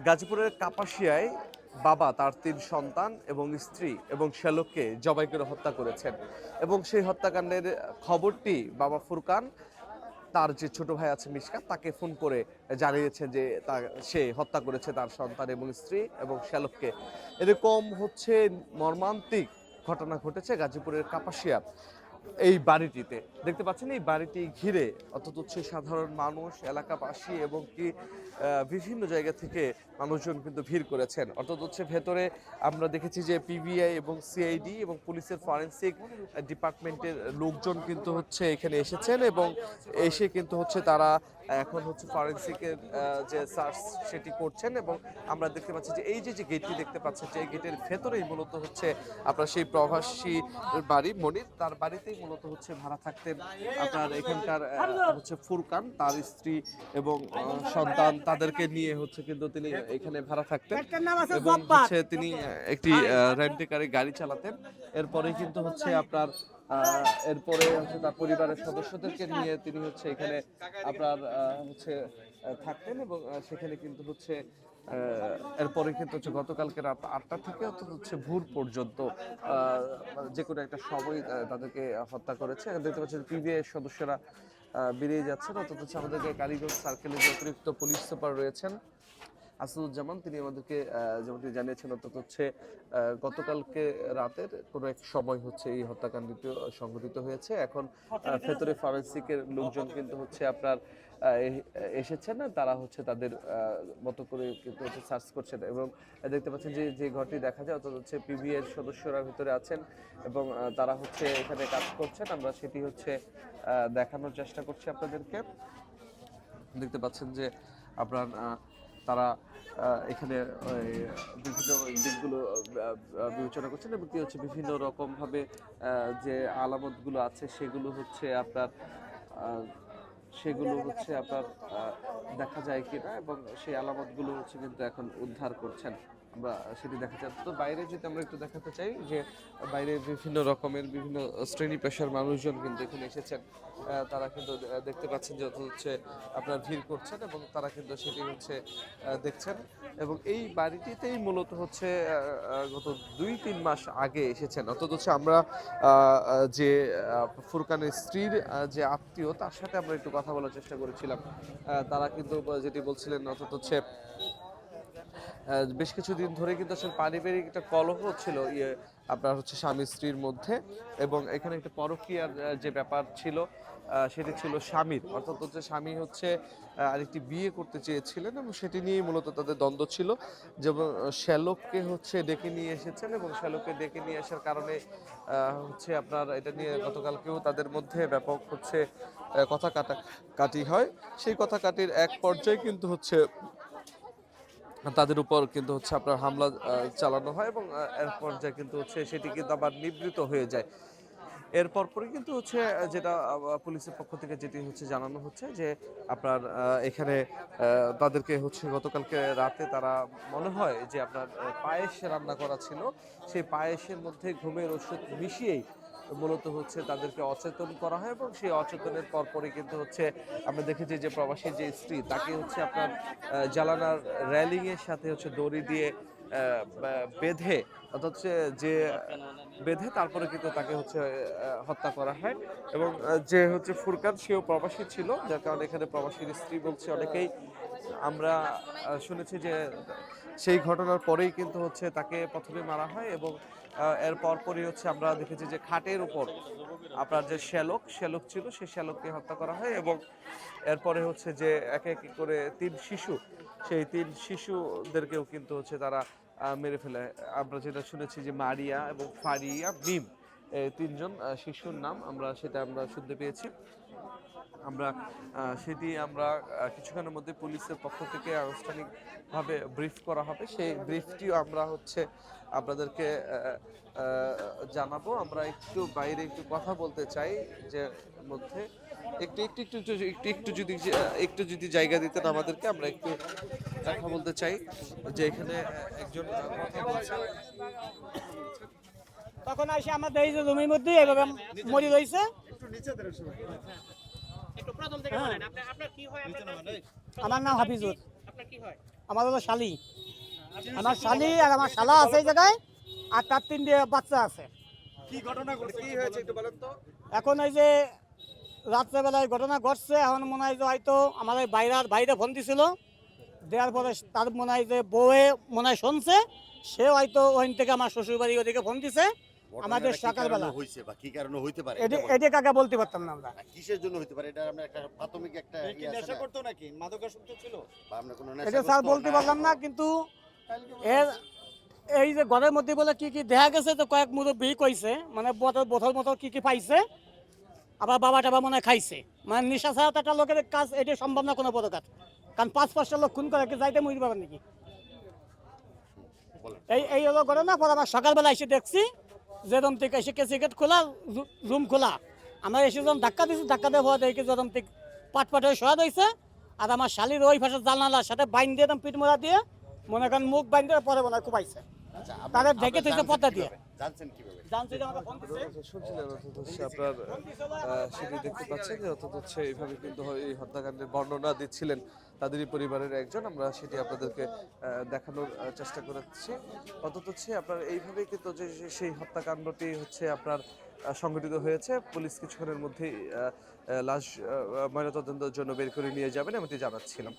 গাজীপুরের কাপাসিয়ায় বাবা তার ৩ সন্তান এবং স্ত্রী এবং শ্যালককে জবাই করে হত্যা করেছেন এবং সেই হত্যাকাণ্ডের খবরটি বাবা ফুরকান তার যে ছোট ভাই আছে মিশকাত তাকে ফোন করে জানিয়েছেন যে সে হত্যা করেছে তার সন্তান এবং স্ত্রী এবং শ্যালককে। এরকম হচ্ছে মর্মান্তিক ঘটনা ঘটেছে গাজীপুরের কাপাসিয়া এই বাড়িটিতে। দেখতে পাচ্ছেন এই বাড়িটি ঘিরে অন্তত হচ্ছে সাধারণ মানুষ, এলাকাবাসী এবং কি বিভিন্ন জায়গা থেকে মানুষজন কিন্তু ভিড় করেছেন। অর্থাৎ হচ্ছে ভেতরে আমরা দেখেছি যে পিবিআই এবং সিআইডি এবং পুলিশের ফরেনসিক ডিপার্টমেন্টের লোকজন কিন্তু হচ্ছে এখানে এসেছেন এবং এসে কিন্তু হচ্ছে তারা এখন হচ্ছে ফরেনসিকের যে সার্চ সেটি করছেন এবং আমরা দেখতে পাচ্ছি যে এই যে গেটটি দেখতে পাচ্ছেন যে এই গেটের ভেতরেই মূলত হচ্ছে আপনার সেই প্রবাসী বাড়ি মনির, তার বাড়িতেই মূলত হচ্ছে ভাড়া থাকতেন আপনার এখানকার হচ্ছে ফুরকান, তার স্ত্রী এবং সন্তান তাদেরকে নিয়ে হচ্ছে কিন্তু তিনি এখানে ভাড়া থাকতেন এবং হচ্ছে তিনি একটি রেন্টে গাড়ি চালাতেন। এরপরে কিন্তু হচ্ছে আপনার এরপরে হচ্ছে তার পরিবারের সদস্যদেরকে নিয়ে তিনি হচ্ছে এখানে আপনার হচ্ছে থাকতেন এবং সেখানে কিন্তু হচ্ছে এরপরে কিন্তু হচ্ছে গতকালকে রাত 8টা থেকে অন্তত হচ্ছে ভোর পর্যন্ত যে কোনো একটা সময় তাদেরকে হত্যা করেছে। দেখতে পাচ্ছেন পিবিআই সদস্যরা বেরিয়ে যাচ্ছেন। অন্তত হচ্ছে আমাদেরকে কালীগঞ্জ সার্কেলের যে অতিরিক্ত পুলিশ সুপার রয়েছেন আসাদুজ্জামান, তিনি আমাদেরকে যেমনটি জানিয়েছেন অন্তত হচ্ছে গতকালকে রাতের কোনো এক সময় হচ্ছে এই হত্যাকাণ্ডটি সংঘটিত হয়েছে। এখন ভেতরে ফরেনসিকের লোকজন কিন্তু হচ্ছে আপনার এসেছেন, তারা হচ্ছে তাদের মতো করে কিন্তু হচ্ছে সার্চ করছেন এবং দেখতে পাচ্ছেন যে ঘরটি দেখা যায় অর্থাৎ হচ্ছে পিবিআই এর সদস্যরা ভিতরে আছেন এবং তারা হচ্ছে এখানে কাজ করছেন। আমরা সেটি হচ্ছে দেখানোর চেষ্টা করছি আপনাদেরকে। দেখতে পাচ্ছেন যে আপনার তারা এখানে বিভিন্ন দিকগুলো বিবেচনা করছেন এবং কি হচ্ছে বিভিন্ন রকম ভাবে যে আলামতগুলো আছে সেগুলো হচ্ছে আপনার দেখা যায় কিনা এবং সেই আলামতগুলো হচ্ছে কিন্তু এখন উদ্ধার করছেন। আমরা সেটি দেখা যায়। তো বাইরে যদি আমরা একটু দেখাতে চাই যে বাইরে বিভিন্ন রকমের বিভিন্ন শ্রেণী পেশার মানুষজন কিন্তু এখানে এসেছেন। তারা কিন্তু দেখতে পাচ্ছেন যে হচ্ছে আপনার ভিড় করছেন এবং তারা কিন্তু সেটি হচ্ছে দেখছেন এবং এই বাড়িটিতেই মূলত হচ্ছে গত 2-3 মাস আগে এসেছেন। অর্থাৎ হচ্ছে আমরা যে ফুরকানের স্ত্রীর যে আত্মীয় তার সাথে আমরা একটু কথা বলার চেষ্টা করেছিলাম। তারা কিন্তু যেটি বলছিলেন অর্থাৎ হচ্ছে বেশ কিছুদিন ধরে কিন্তু আসলে পারিবারিক একটা কলহ ছিল আপনার হচ্ছে স্বামী স্ত্রীর মধ্যে এবং এখানে একটা পরকীয়ার যে ব্যাপার ছিল সেটি ছিল স্বামীর, অর্থাৎ হচ্ছে স্বামী হচ্ছে আরেকটি বিয়ে করতে চেয়েছিলেন এবং সেটি নিয়েই মূলত তাদের দ্বন্দ্ব ছিল। যেমন শ্যালককে হচ্ছে ডেকে নিয়ে এসেছেন এবং শ্যালককে ডেকে নিয়ে আসার কারণে হচ্ছে আপনার এটা নিয়ে গতকালকেও তাদের মধ্যে ব্যাপক হচ্ছে কথা কাটাকাটি হয়। সেই কথা কাটির এক পর্যায়ে কিন্তু হচ্ছে তাদের উপর কিন্তু হচ্ছে আপনার হামলা চালানো হয় এবং এর পর্যায়ে কিন্তু হচ্ছে সেটি কিন্তু আবার নিবৃত হয়ে যায়। এরপর পরে কিন্তু হচ্ছে যেটা পুলিশের পক্ষ থেকে যেটি হচ্ছে জানানো হচ্ছে যে আপনার এখানে তাদেরকে হচ্ছে গতকালকে রাতে তারা মনে হয় যে আপনার পায়েস রান্না করা ছিল, সেই পায়েসের মধ্যে ঘুমের ওষুধ মিশিয়েই মূলত হচ্ছে তাদেরকে অচেতন করা হয় এবং সেই অচেতনের পরপরই কিন্তু হচ্ছে আমরা দেখেছি যে প্রবাসী যে স্ত্রী তাকে হচ্ছে আপনার জালানার রেলিং এর সাথে হচ্ছে দড়ি দিয়ে বেঁধে অর্থাৎ যে বেঁধে তারপরে কিন্তু তাকে হচ্ছে হত্যা করা হয় এবং যে হচ্ছে ফুরকান সেও প্রবাসী ছিল, যার কারণে এখানে প্রবাসীর স্ত্রী বলছে অনেকেই। আমরা শুনেছি যে সেই ঘটনার পরেই কিন্তু হচ্ছে তাকে প্রথমে মারা হয় এবং এর পরপরই হচ্ছে আমরা দেখেছি যে খাটের উপর আপনার যে শ্যালক ছিল সেই শ্যালককে হত্যা করা হয় এবং এরপরে হচ্ছে যে একে একে করে 3 শিশু, সেই 3 শিশুদেরকেও কিন্তু হচ্ছে তারা মেরে ফেলে। আমরা যেটা শুনেছি যে মারিয়া এবং ফারিয়া মিম এই 3 জন শিশুর নাম আমরা শুনতে পেয়েছি। আমরা সেটি আমরা কিছুক্ষণের মধ্যে পুলিশের পক্ষ থেকে আনুষ্ঠানিকভাবে ব্রিফ করা হবে, সেই ব্রিফটিও আমরা হচ্ছে আপনাদেরকে জানাবো। আমরা বাইরে একটু কথা বলতে চাই যে মধ্যে একটু যদি জায়গা দিতেন আমাদেরকে, আমরা একটু কথা বলতে চাই যে এখানে একজন কথা বলছেন। তখন আসে আমাদের এই যে জমির মধ্যে এভাবে মরি রয়েছে। আমার নাম হাফিজুর। আমার হলো শালি, আমার শালি আর আমার শালা আছে এই জায়গায়, আর তার 3টে বাচ্চা আছে। কি ঘটনা ঘটছে, কি হয়েছে একটু বলেন তো? এখন এই যে রাত্রেবেলায় ঘটনা ঘটছে, এখন মনে হয় যে হয়তো আমার এই বাইরে ফোন দিছিল, দেওয়ার পরে তার মনে হয় যে বউয়ে মনে হয় শুনছে, সে হয়তো ওখান থেকে আমার শ্বশুর বাড়ি ওদিকে ফোন দিছে আমাদের সকালবেলা। হইছে বা কি কারণে হইতে পারে এটা কাকা বলতে পারতাম না আমরা। কিসের জন্য হইতে পারে এটা আমরা একটা প্রাথমিক একটা নেশা করতো নাকি মাদকাসক্ত ছিল? বা আমরা কোনো এটা স্যার বলতে পারলাম না, কিন্তু এর এই যে ঘরের মধ্যে বলে কি কি দেখা গেছে, তো কয়েক মুরব্বী কইছে, মানে বোতল মতো কি কি পাইছে, আবার বাবা টাবা মনে হয় খাইছে। মানে নেশা ছাড়া তো একটা লোকের কাজ এটা সম্ভব না কোনো প্রকার, কারণ 5-5টা লোক খুন করে কি যাইতে মরি পাবেন নাকি? এই হলো ঘটনা। পর আমার সকালবেলা এসে দেখছি যেরম থেকে এসে সিগারেট খোলা, রুম খোলা, আমরা এসে যখন ধাক্কা দিচ্ছি, ধাক্কা দেওয়া হওয়া দেখি যেরম থেকে পাট হয়ে শোয়া হয়েছে, আর আমার শালির ওই পাশে জানালার সাথে বাইন দিয়ে একদম পিঠ মোড়া দিয়ে মনে করেন মুখ বাইন দিয়ে পরে মনে হয় কুপাইছে, তাদের ঢেকে থেকে পর্দা দিয়ে জানছেন কিভাবে জানছি যে আমাকে ফোন দিছে। শুনছিলেন অর্থাৎ হচ্ছে আপনার সেটি দেখতে পাচ্ছেন যে অর্থাৎ হচ্ছে এইভাবে কিন্তু এই হত্যাকাণ্ডের বর্ণনা দিচ্ছিলেন তাদেরই পরিবারের একজন। আমরা সেটি আপনাদেরকে দেখানোর চেষ্টা করেছি। অর্থাৎ হচ্ছে আপনার এইভাবেই কিন্তু যে সেই হত্যাকাণ্ডটি হচ্ছে আপনার সংঘটিত হয়েছে। পুলিশ কিছুক্ষণের মধ্যেই লাশ ময়নাতদন্তের জন্য বের করে নিয়ে যাবেন এমনটি জানাচ্ছিলাম।